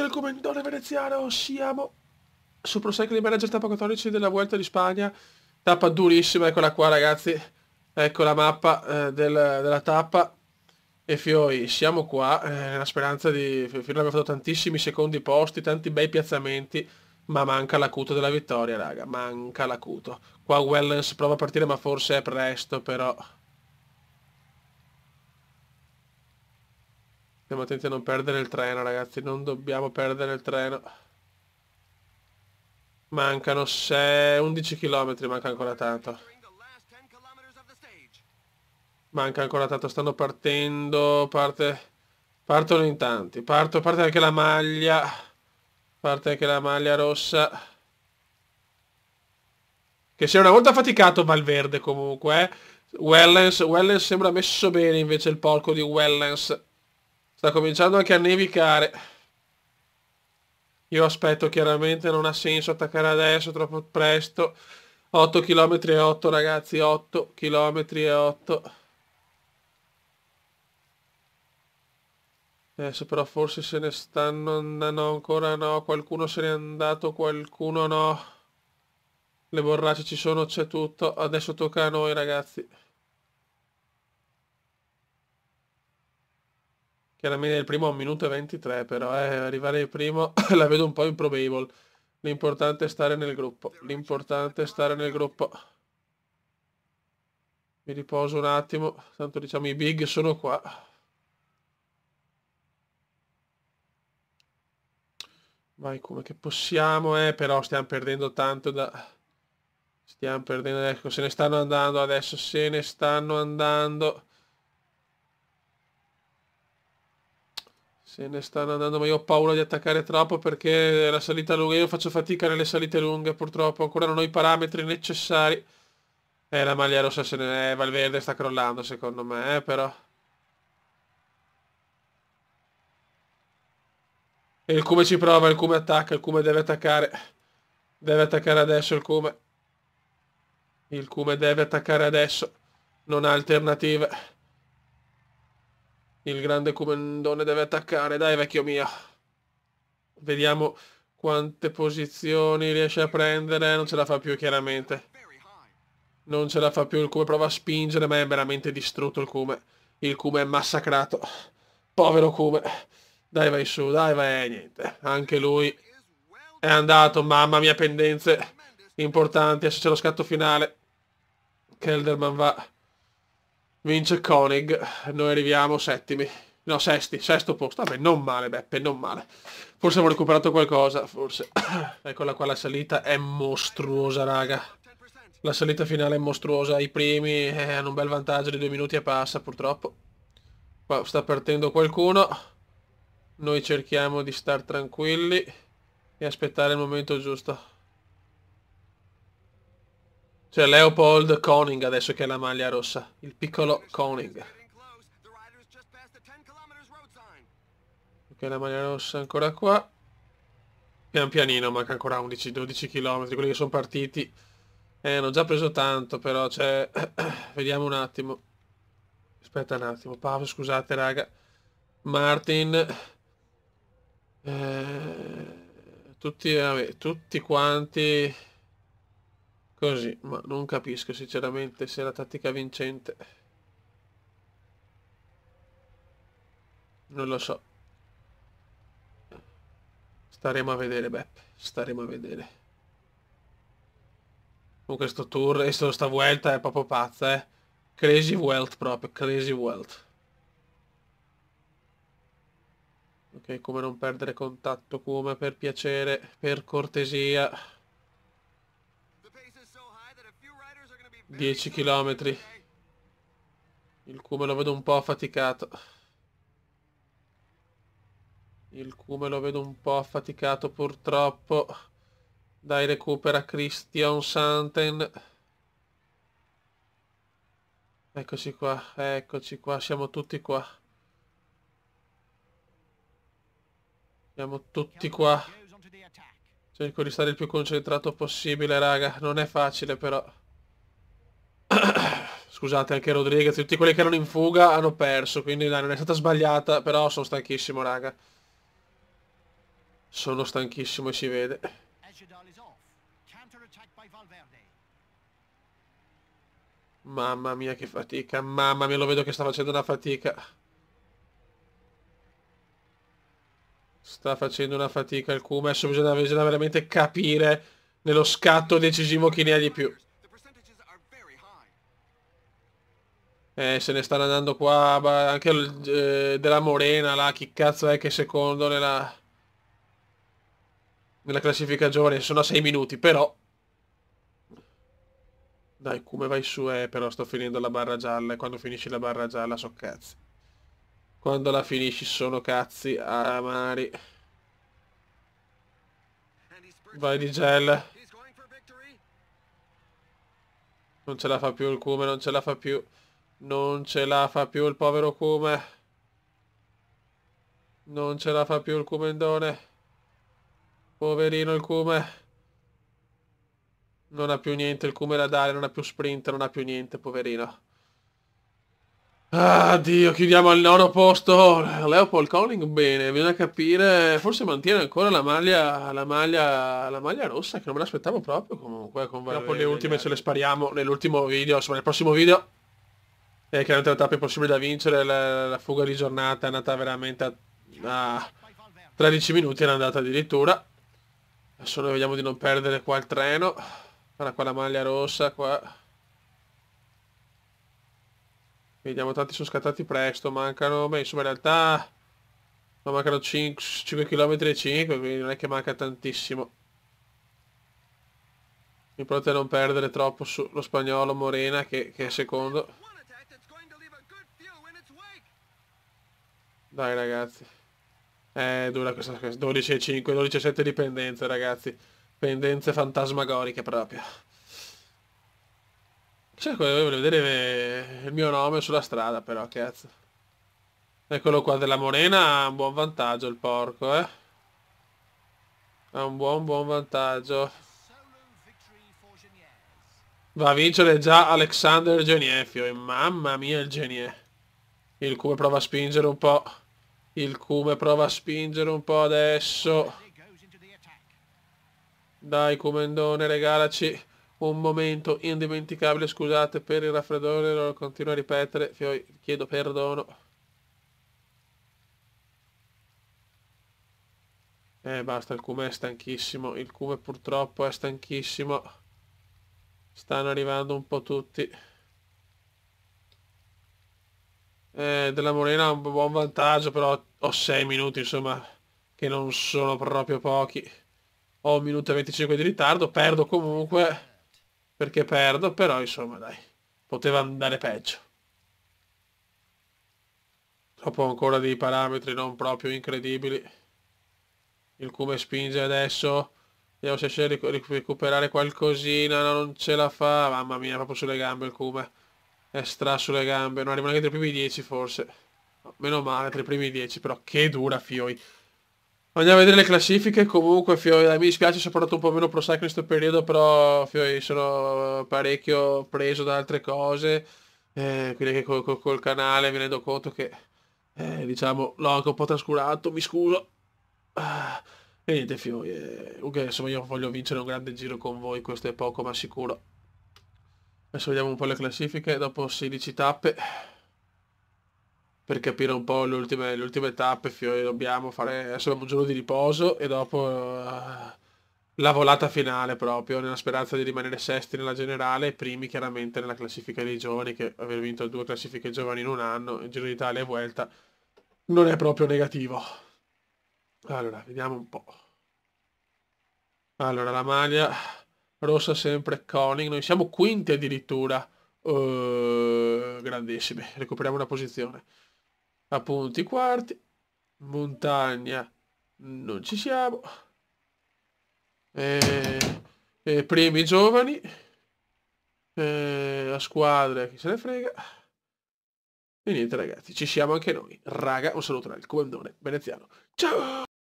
del commendatore veneziano, siamo su Pro Cycling Manager tappa 14 della Vuelta di Spagna, tappa durissima, eccola qua ragazzi, ecco la mappa della tappa e fioi, siamo qua nella speranza di, finora abbiamo fatto tantissimi secondi posti, tanti bei piazzamenti, ma manca l'acuto della vittoria raga, manca l'acuto. Qua Wellens prova a partire ma forse è presto però. Stiamo attenti a non perdere il treno ragazzi, non dobbiamo perdere il treno. Mancano 11 km, manca ancora tanto. Manca ancora tanto, stanno partendo, partono in tanti, parte anche la maglia, parte anche la maglia rossa. Che si è una volta faticato Valverde comunque, eh. Wellens sembra messo bene invece il porco di Wellens. Sta cominciando anche a nevicare. Io aspetto chiaramente, non ha senso attaccare adesso, troppo presto. 8 km e 8 ragazzi, 8 km e 8. Adesso però forse se ne stanno andando, ancora no, qualcuno se n'è andato, qualcuno no. Le borracce ci sono, c'è tutto, adesso tocca a noi ragazzi. Chiaramente il primo a 1 minuto e 23, però arrivare il primo la vedo un po' improbable. L'importante è stare nel gruppo, l'importante è stare nel gruppo. Mi riposo un attimo, tanto diciamo i big sono qua. Vai come che possiamo, però stiamo perdendo tanto da... Stiamo perdendo, ecco, se ne stanno andando adesso, se ne stanno andando. Se ne stanno andando, ma io ho paura di attaccare troppo perché la salita lunga, io faccio fatica nelle salite lunghe purtroppo, ancora non ho i parametri necessari. La maglia rossa se ne è, Valverde sta crollando secondo me, però. E il Cume ci prova, il Cume attacca, il Cume deve attaccare. Deve attaccare adesso il Cume. Il Cume deve attaccare adesso. Non ha alternative. Il grande Cumendone deve attaccare, dai vecchio mio. Vediamo quante posizioni riesce a prendere, non ce la fa più chiaramente. Non ce la fa più, il Cume prova a spingere, ma è veramente distrutto il Cume. Il Cume è massacrato. Povero Cume. Dai vai su, dai vai, niente. Anche lui è andato, mamma mia, pendenze importanti, adesso c'è lo scatto finale. Kelderman va. Vince Koenig, noi arriviamo settimi. No, sesti, sesto posto. Vabbè, non male, Beppe, non male. Forse abbiamo recuperato qualcosa, forse. Eccola qua, la salita è mostruosa, raga. La salita finale è mostruosa. I primi hanno un bel vantaggio di 2 minuti e passa, purtroppo. Qua sta partendo qualcuno. Noi cerchiamo di star tranquilli e aspettare il momento giusto. C'è Leopold Koenig adesso che è la maglia rossa. Il piccolo Koenig. Ok, la maglia rossa è ancora qua. Pian pianino, manca ancora 11-12 km. Quelli che sono partiti hanno già preso tanto, però c'è... Vediamo un attimo. Aspetta un attimo. Paolo, scusate, raga. Martin. Tutti quanti... Così, ma non capisco sinceramente se è la tattica vincente. Non lo so. Staremo a vedere, Beppe. Staremo a vedere. Comunque sto tour e sta Vuelta è proprio pazza, eh. Crazy Welt proprio, Crazy Welt. Ok, come non perdere contatto, come per piacere, per cortesia. 10 km. Il Cume lo vedo un po' affaticato. Il Cume lo vedo un po' affaticato purtroppo. Dai, recupera Christian Santen. Eccoci qua, siamo tutti qua. Siamo tutti qua. Cerco di stare il più concentrato possibile, raga. Non è facile, però. Scusate, anche Rodriguez, tutti quelli che erano in fuga hanno perso, quindi dai, non è stata sbagliata, però sono stanchissimo, raga. Sono stanchissimo e si vede. Mamma mia che fatica, mamma mia, lo vedo che sta facendo una fatica. Sta facendo una fatica il Kuma, adesso bisogna veramente capire nello scatto decisivo chi ne ha di più. Se ne stanno andando qua, anche della Morena là, chi cazzo è che è secondo nella classifica giovane, sono a 6 minuti, però... Dai, come vai su, però sto finendo la barra gialla e quando finisci la barra gialla so cazzi. Quando la finisci sono cazzi amari. Vai di gel. Non ce la fa più il Kume, non ce la fa più. Non ce la fa più il povero Kume. Non ce la fa più il Kumendone. Poverino il Kume. Non ha più niente il Kume da dare, non ha più sprint, non ha più niente, poverino. Ah, Dio, chiudiamo al nono posto. Leopold Calling, bene, bisogna capire. Forse mantiene ancora la maglia rossa, che non me l'aspettavo proprio comunque. Dopo le ultime ce le spariamo nell'ultimo video, insomma, nel prossimo video. Chiaramente la tappa impossibile da vincere, la fuga di giornata è andata veramente a 13 minuti, è andata addirittura. Adesso noi vediamo di non perdere qua il treno. Guarda qua la maglia rossa, qua. Vediamo, tanti sono scattati presto, mancano, beh, insomma in realtà mancano 5 km e 5, quindi non è che manca tantissimo. L'importante è non perdere troppo sullo spagnolo Morena che è secondo. Dai ragazzi. Dura questa 12,5, 12,7 dipendenze ragazzi. Pendenze fantasmagoriche proprio. Cioè, voglio vedere il mio nome sulla strada però, cazzo. Eccolo qua, della Morena ha un buon vantaggio il porco, eh. Ha un buon vantaggio. Va a vincere già Alexander Geniefio. E mamma mia il Genie. Il Kume prova a spingere un po'. Il Kume prova a spingere un po' adesso. Dai Kumendone, regalaci un momento indimenticabile. Scusate per il raffreddore, lo continuo a ripetere. Chiedo perdono. Basta, il Kume è stanchissimo. Il Kume purtroppo è stanchissimo. Stanno arrivando un po' tutti. Della Morena ha un buon vantaggio, però ho 6 minuti, insomma, che non sono proprio pochi. Ho 1 minuto e 25 di ritardo, perdo comunque, perché perdo, però insomma dai, poteva andare peggio. Dopo ancora dei parametri non proprio incredibili. Il Kume spinge adesso, vediamo se riesce a recuperare qualcosina, no, non ce la fa, mamma mia, proprio sulle gambe il Kume. È stra sulle gambe, non arriva neanche tra i primi 10 forse. No, meno male, tra i primi 10, però che dura Fioi. Andiamo a vedere le classifiche, comunque Fioi, mi dispiace se ho parlato un po' meno pro cycling in questo periodo, però Fioi sono parecchio preso da altre cose, quindi che col canale mi rendo conto che, diciamo, l'ho anche un po' trascurato, mi scuso. E niente Fioi, comunque insomma io voglio vincere un grande giro con voi, questo è poco ma sicuro. Adesso vediamo un po' le classifiche dopo 16 tappe. Per capire un po' le ultime tappe, dobbiamo fare... Adesso abbiamo un giorno di riposo e dopo la volata finale proprio, nella speranza di rimanere sesti nella generale e primi chiaramente nella classifica dei giovani, che aver vinto 2 classifiche giovani in un anno, il Giro d'Italia e Vuelta, non è proprio negativo. Allora, vediamo un po'. Allora, la maglia rossa sempre Koenig, noi siamo quinti addirittura. Grandissimi, recuperiamo una posizione. Appunti quarti. Montagna non ci siamo. Primi giovani. A squadre chi se ne frega. E niente ragazzi, ci siamo anche noi. Raga, un saluto dal comandone veneziano. Ciao!